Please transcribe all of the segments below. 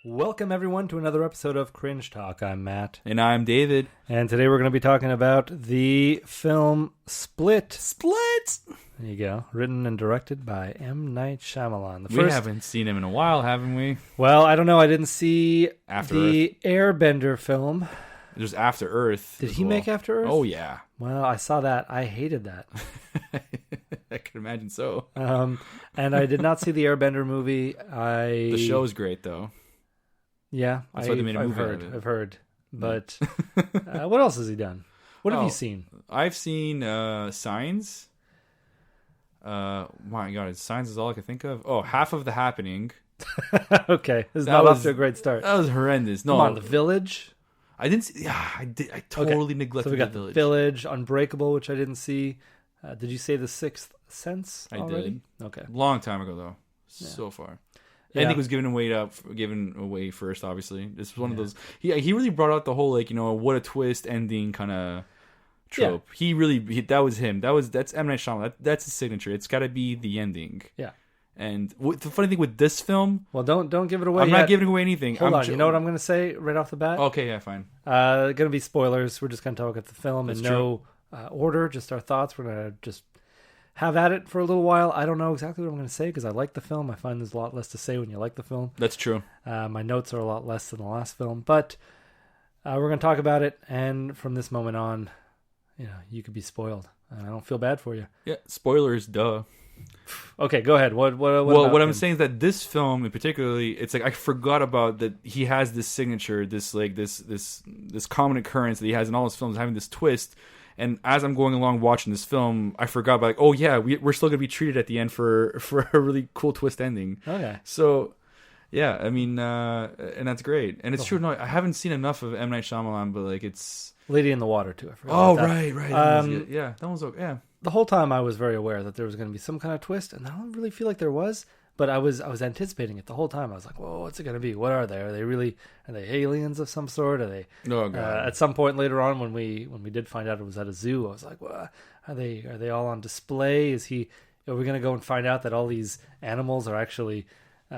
Welcome, everyone, to another episode of Cringe Talk. I'm Matt. And I'm David. And today we're going to be talking about the film Split. Split! There you go. Written and directed by M. Night Shyamalan. We haven't seen him in a while, haven't we? Well, I don't know. I didn't see After the Airbender film. It was After Earth. Did he make After Earth? Oh, yeah. Well, I saw that. I hated that. I can imagine so. And I did not see the Airbender movie. The show's great, though. Yeah, That's why they made a movie out of it. I've heard. But what else has he done? What have you seen? I've seen Signs. My God, Signs is all I can think of. Oh, Half of the Happening. Okay, it's not off to a great start. That was horrendous. No, Come on, The Village. I didn't see. Yeah, I did. I totally neglected So we got The Village. The Village, Unbreakable, which I didn't see. Did you say The Sixth Sense already? I did. Okay. Long time ago, though. Yeah. So far. Yeah. I think it was given away first. Obviously, this was one of those. He really brought out the whole what a twist ending kind of trope. Yeah. That was him. That's M. Night Shyamalan. That's his signature. It's got to be the ending. Yeah. And the funny thing with this film, well, don't give it away. I'm not giving away anything. Hold on. You know what I'm going to say right off the bat? Okay, yeah, fine. Going to be spoilers. We're just going to talk about the film in no order, just our thoughts. We're going to just have at it for a little while. I don't know exactly what I'm going to say because I like the film. I find there's a lot less to say when you like the film. That's true. My notes are a lot less than the last film, but we're going to talk about it. And from this moment on, you could be spoiled. I don't feel bad for you. Yeah, spoilers, duh. Okay, go ahead. What I'm saying is that this film, in particularly, it's like I forgot about that he has this signature, this common occurrence that he has in all his films, having this twist. And as I'm going along watching this film, I forgot about we're still gonna be treated at the end for a really cool twist ending. Okay. So, yeah, I mean, and that's great. And it's true. No, I haven't seen enough of M. Night Shyamalan, but it's Lady in the Water too. I forgot. Oh, about right. That one's okay. Yeah. The whole time I was very aware that there was going to be some kind of twist, and I don't really feel like there was. But I was anticipating it the whole time. I was like, "Whoa, what's it going to be? What are they? Are they aliens of some sort? Are they?" Oh God. At some point later on, when we did find out it was at a zoo, I was like, "Well, are they all on display? Are we going to go and find out that all these animals are actually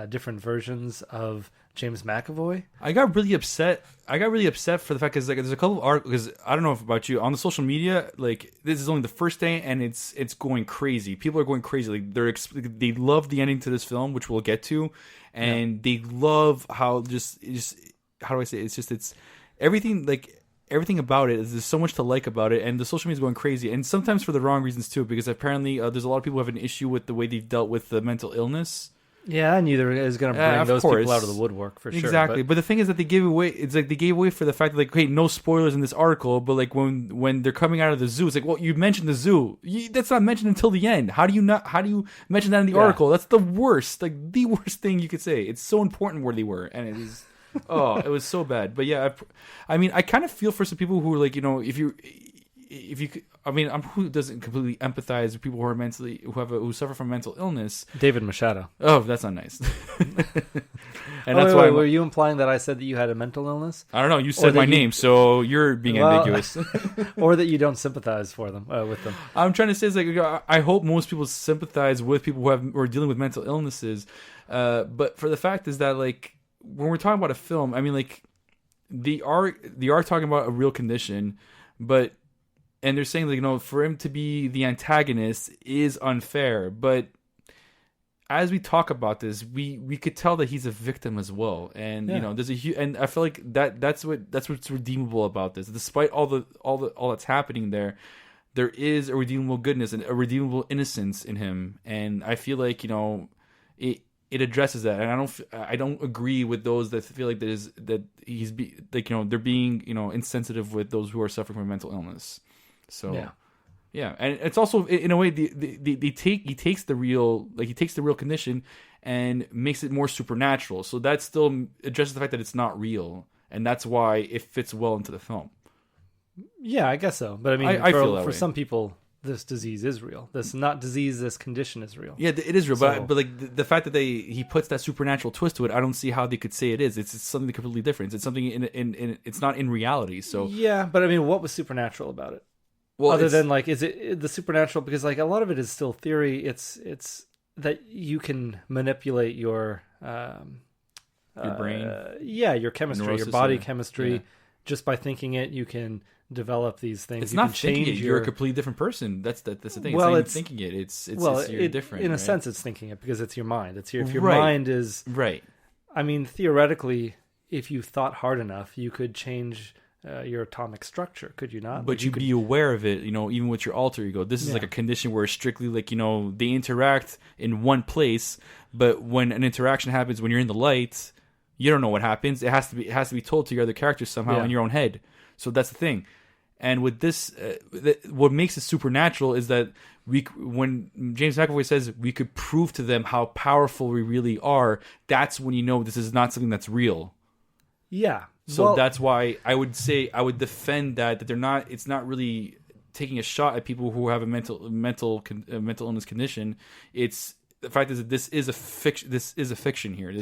different versions of James McAvoy?" I got really upset for the fact because there's a couple of articles. Because I don't know about you on the social media. Like, this is only the first day, and it's going crazy. People are going crazy. Like, they love the ending to this film, which we'll get to, and they love how just how do I say it? It's everything everything about it. There's so much to like about it, and the social media is going crazy, and sometimes for the wrong reasons too. Because apparently there's a lot of people who have an issue with the way they've dealt with the mental illness. Yeah, I knew they was going to bring those people out of the woodwork for sure. Exactly, but the thing is that they gave away. It's like they gave away for the fact that no spoilers in this article. But when they're coming out of the zoo, it's like, well, you mentioned the zoo. That's not mentioned until the end. How do you mention that in the article? That's the worst, the worst thing you could say. It's so important where they were, and it is. It was so bad. But yeah, I mean, I kind of feel for some people who are like, if you, I mean, who doesn't completely empathize with people who are who suffer from mental illness? David Machado. Oh, that's not nice. And that's why. Were you implying that I said that you had a mental illness? I don't know. You said my name, so you're being ambiguous. Or that you don't sympathize with them. I'm trying to say, I hope most people sympathize with people who are dealing with mental illnesses. But for the fact is that, when we're talking about a film, I mean, they are talking about a real condition, but. And they're saying, for him to be the antagonist is unfair. But as we talk about this, we could tell that he's a victim as well. And there's and I feel like that's what's redeemable about this. Despite all that's happening there is a redeemable goodness and a redeemable innocence in him. And I feel like it addresses that. And I don't agree with those that feel like they're being insensitive with those who are suffering from mental illness. So, yeah, and it's also in a way he takes the real condition and makes it more supernatural. So that still addresses the fact that it's not real, and that's why it fits well into the film. Yeah, I guess so. But I mean, I feel that for way. some people, this disease is real. This condition is real. Yeah, it is real. So, but the fact that he puts that supernatural twist to it, I don't see how they could say it is. It's something completely different. It's something in it's not in reality. So yeah, but I mean, what was supernatural about it? Well, other than is it the supernatural? Because a lot of it is still theory. It's that you can manipulate your Your brain, your chemistry, neurosis, your body yeah. chemistry. Yeah. Just by thinking it, you can develop these things. It's you not can thinking change it. You're a completely different person. That's the thing. Well, it's not even thinking it. It's you're different. In a right? sense, it's thinking it because it's your mind. It's if your Right. mind is Right. I mean, theoretically, if you thought hard enough, you could change your atomic structure, could you not? But you'd be aware of it, even with your alter ego. This is like a condition where strictly they interact in one place, but when an interaction happens when you're in the light, you don't know what happens. It has to be told to your other characters somehow in your own head. So that's the thing. And with this, what makes it supernatural is that when James McAvoy says we could prove to them how powerful we really are, that's when you know this is not something that's real. Yeah. So that's why I would defend that they're not. It's not really taking a shot at people who have a mental illness condition. It's the fact is that this is a fiction. This is a fiction here.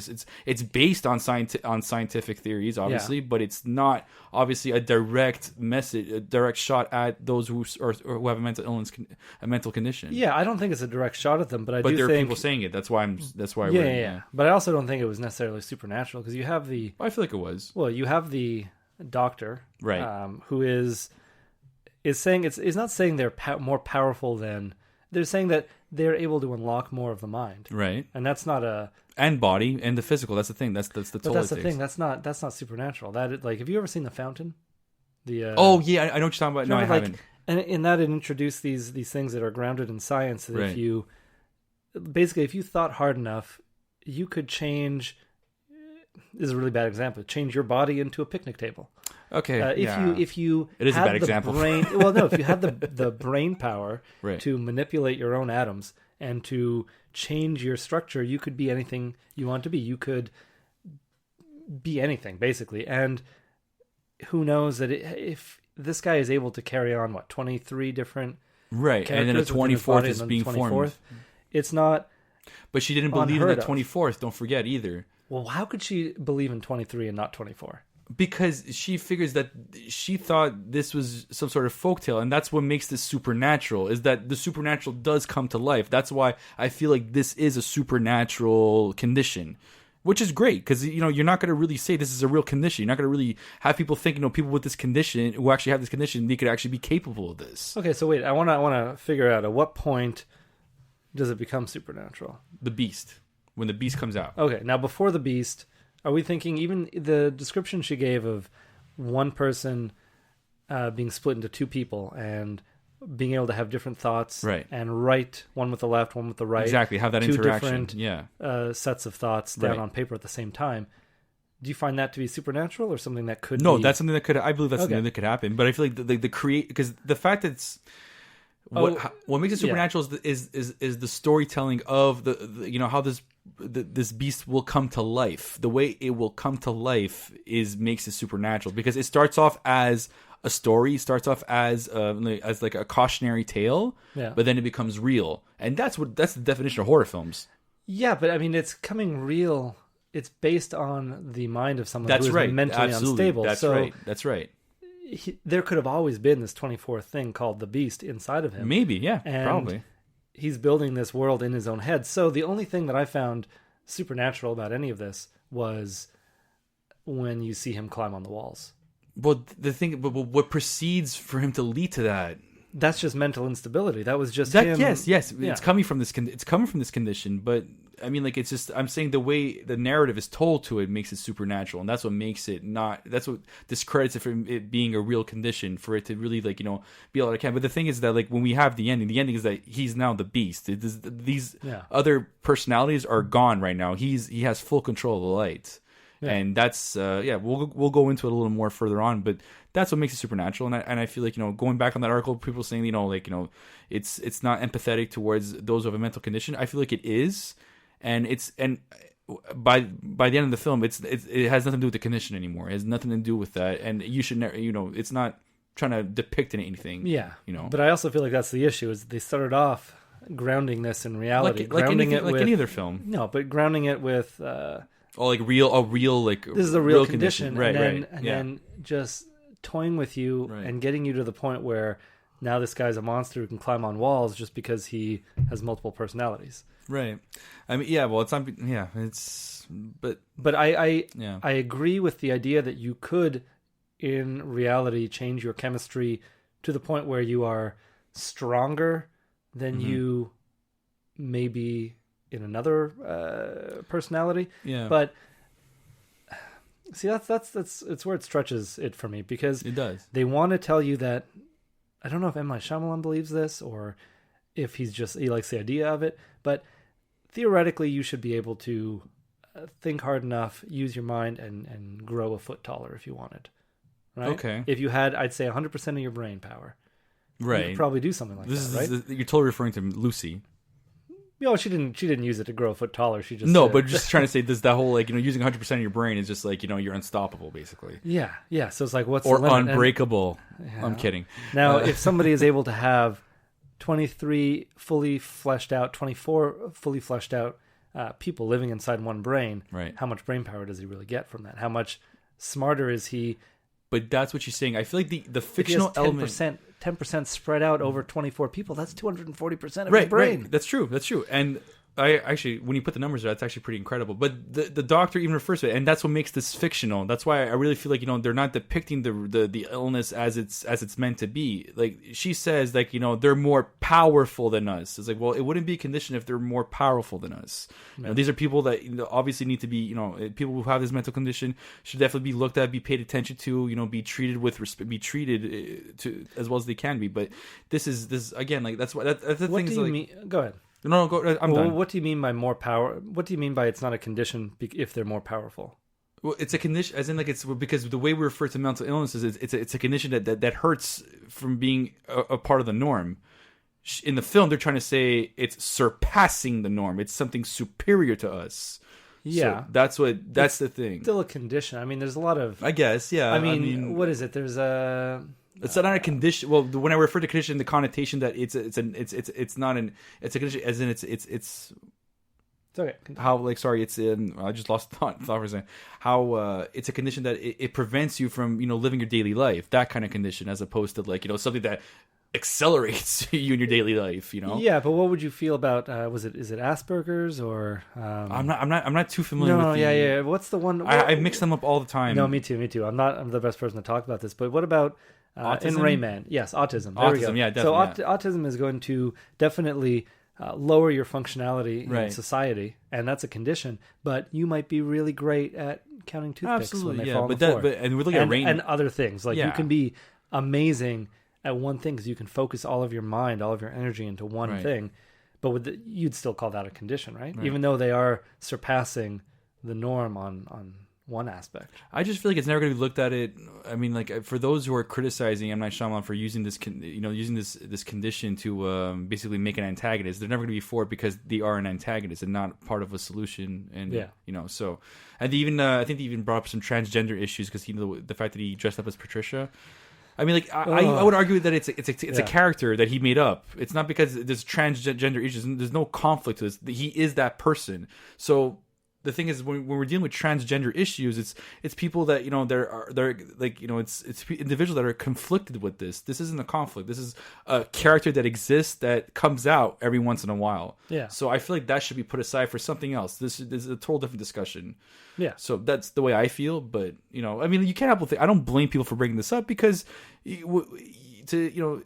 It's based on scientific theories, obviously, but it's not obviously a direct shot at those who have a mental illness, a mental condition. Yeah, I don't think it's a direct shot at them, but there are people saying it. That's why Yeah. But I also don't think it was necessarily supernatural because you have the. I feel like it was. Well, you have the doctor, right? Who is saying it's not saying they're more powerful than. They're saying that they're able to unlock more of the mind, right? And that's not and body and the physical. That's the thing. That's the toll. But that's the thing. That's not supernatural. That have you ever seen The Fountain? Oh yeah, I know what you're talking about. No, I haven't. And in that, it introduced these things that are grounded in science. That if you thought hard enough, you could change. This is a really bad example. Change your body into a picnic table. Okay. If you it is a bad example. If you had the brain power right. to manipulate your own atoms and to change your structure, you could be anything you want to be. You could be anything basically, and who knows that if this guy is able to carry on 23 different right, and then the 24th is being formed. It's not. But she didn't believe in the 24th. Don't forget either. Well, how could she believe in 23 and not 24? Because she figures that she thought this was some sort of folktale, and that's what makes this supernatural, is that the supernatural does come to life. That's why I feel like this is a supernatural condition, which is great, because you're not going to really say this is a real condition. You're not going to really have people think, people with this condition, who actually have this condition, they could actually be capable of this. Okay, so wait, I want to figure out at what point does it become supernatural? The Beast. When the Beast comes out. Okay, now before the Beast, are we thinking even the description she gave of one person being split into two people and being able to have different thoughts, right, and write one with the left, one with the right, exactly, have that two interaction, different sets of thoughts down right. on paper at the same time? Do you find that to be supernatural or something that could? No, be... that's something that could. I believe that's something that could happen. But I feel like the create, because the fact that it's what makes it supernatural is the storytelling of the how this beast will come to life. The way it will come to life makes it supernatural, because it starts off as a story, starts off as like a cautionary tale, but then it becomes real, and that's the definition of horror films. Yeah, but I mean, it's coming real. It's based on the mind of someone who's right. mentally unstable. That's right. There could have always been this 24th thing called the Beast inside of him. Maybe, yeah, and probably. He's building this world in his own head. So the only thing that I found supernatural about any of this was when you see him climb on the walls. But what proceeds for him to lead to that? That's just mental instability. That was just him. Yes. Yeah. It's coming from this. It's coming from this condition. But I mean, like, it's just, I'm saying the way the narrative is told to it makes it supernatural, and that's what makes it not. That's what discredits it from it being a real condition, for it to really, like, be all it can. But the thing is that, like, when we have the ending is that he's now the Beast. These other personalities are gone right now. He has full control of the light. Yeah. And that's we'll go into it a little more further on, but that's what makes it supernatural. And I feel like, going back on that article, people saying it's not empathetic towards those who have a mental condition. I feel like it is, and by the end of the film, it has nothing to do with the condition anymore. It has nothing to do with that, and you should never, it's not trying to depict anything. Yeah, But I also feel like that's the issue, is they started off grounding this in reality, like any other film. No, but grounding it with. Like real, like, this is a real condition, right? And then just toying with you and getting you to the point where now this guy's a monster who can climb on walls just because he has multiple personalities. Right. I mean, yeah. Well, it's not. Yeah. It's. But I yeah. I agree with the idea that you could, in reality, change your chemistry to the point where you are stronger than you may be in another personality. Yeah. But see, that's it's where it stretches it for me, because It does. they want to tell you that. I don't know if M. Night Shyamalan believes this or if he likes the idea of it, but theoretically you should be able to think hard enough, use your mind, and grow a foot taller if you wanted. Right? Okay. If you had, I'd say 100% of your brain power. You Right. could probably do something like that, right? You're totally referring to Lucy. No, she didn't use it to grow a foot taller. She just No, but just trying to say this, that whole, like, using 100% of your brain is just like, you're unstoppable, basically. yeah. So it's like, what's Or the limit? unbreakable. Yeah. I'm kidding. Now, if somebody is able to have 23 fully fleshed out, 24 fully fleshed out people living inside one brain, Right. how much brain power does he really get from that? How much smarter is he? But that's what you're saying. I feel like the If he fictional has element. 10% spread out over 24 people, that's 240% of his brain. Right. That's true. And I actually, when you put the numbers there, that's actually pretty incredible. But the doctor even refers to it, and that's what makes this fictional. That's why I really feel like they're not depicting the illness as it's meant to be. Like she says, like they're more powerful than us. It's like, well, it wouldn't be a condition if they're more powerful than us. Yeah. These are people that obviously need to be people who have this mental condition should definitely be looked at, be paid attention to, be treated with respect, be treated to as well as they can be. But this is again, like that's what that's the What thing. do you mean? Go ahead. No, go. I'm done. What do you mean by more power? What do you mean by it's not a condition if they're more powerful? Well, it's a condition, as in like it's because the way we refer to mental illnesses is it's a condition that hurts from being a part of the norm. In the film, they're trying to say it's surpassing the norm. It's something superior to us. Yeah, so that's the thing. Still a condition. I mean, there's a lot of. I guess, yeah. I mean, what is it? There's a. It's not a condition. Well, when I refer to condition, the connotation that it's a condition, as in it's okay. how, like, sorry, it's I just lost thought for a second. How it's a condition that it prevents you from living your daily life, that kind of condition, as opposed to like something that accelerates you in your daily life. Yeah, but what would you feel about is it Asperger's or? I'm not too familiar. No, with yeah. What's the one? I mix them up all the time. No, me too. I'm the best person to talk about this. But what about? In Autism? Rayman, yes, autism. There we go. Yeah, definitely. So autism is going to definitely lower your functionality in society, and that's a condition. But you might be really great at counting toothpicks when they fall on the floor. And we're looking at and other things. Like you Yeah. can be amazing at one thing because you can focus all of your mind, all of your energy into one Right. thing. But you'd still call that a condition, right? Even though they are surpassing the norm on one aspect. I just feel like it's never going to be looked at it. I mean, like for those who are criticizing M. Night Shyamalan for using this, using this condition to basically make an antagonist, they're never going to be for it because they are an antagonist and not part of a solution. And so, and even I think they even brought up some transgender issues because the fact that he dressed up as Patricia. I mean, like I would argue that it's a character that he made up. It's not because there's transgender issues. There's no conflict to this. He is that person. So. The thing is, when we're dealing with transgender issues, it's people that they're like it's individuals that are conflicted with this. This isn't a conflict. This is a character that exists that comes out every once in a while. Yeah. So I feel like that should be put aside for something else. This is a total different discussion. Yeah. So that's the way I feel. But I mean, you can't help but think. I don't blame people for bringing this up because to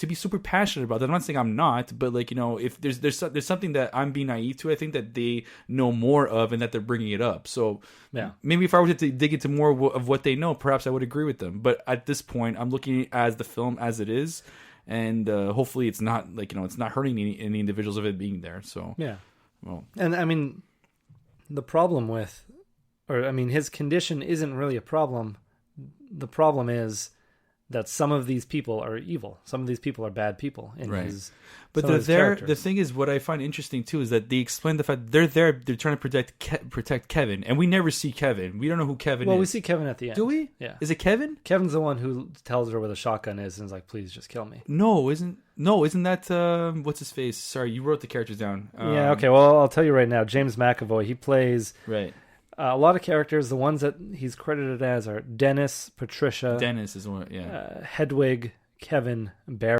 be super passionate about that. I'm not saying I'm not, but like if there's something that I'm being naive to, I think that they know more of and that they're bringing it up. So yeah, maybe if I were to dig into more of what they know, perhaps I would agree with them. But at this point, I'm looking at the film as it is, and hopefully it's not it's not hurting any individuals of it being there. So yeah, well, and I mean the problem with, his condition isn't really a problem. The problem is that some of these people are evil. Some of these people are bad people in his. But they're there. The thing is, what I find interesting too is that they explain the fact they're there. They're trying to protect Kevin, and we never see Kevin. We don't know who Kevin is. Well, we see Kevin at the end. Do we? Yeah. Is it Kevin? Kevin's the one who tells her where the shotgun is and is like, "Please just kill me." Isn't that what's his face? Sorry, you wrote the characters down. Yeah. Okay. Well, I'll tell you right now. James McAvoy. He plays right. A lot of characters. The ones that he's credited as are Dennis, Patricia. Dennis is one. Yeah. Hedwig, Kevin Barry.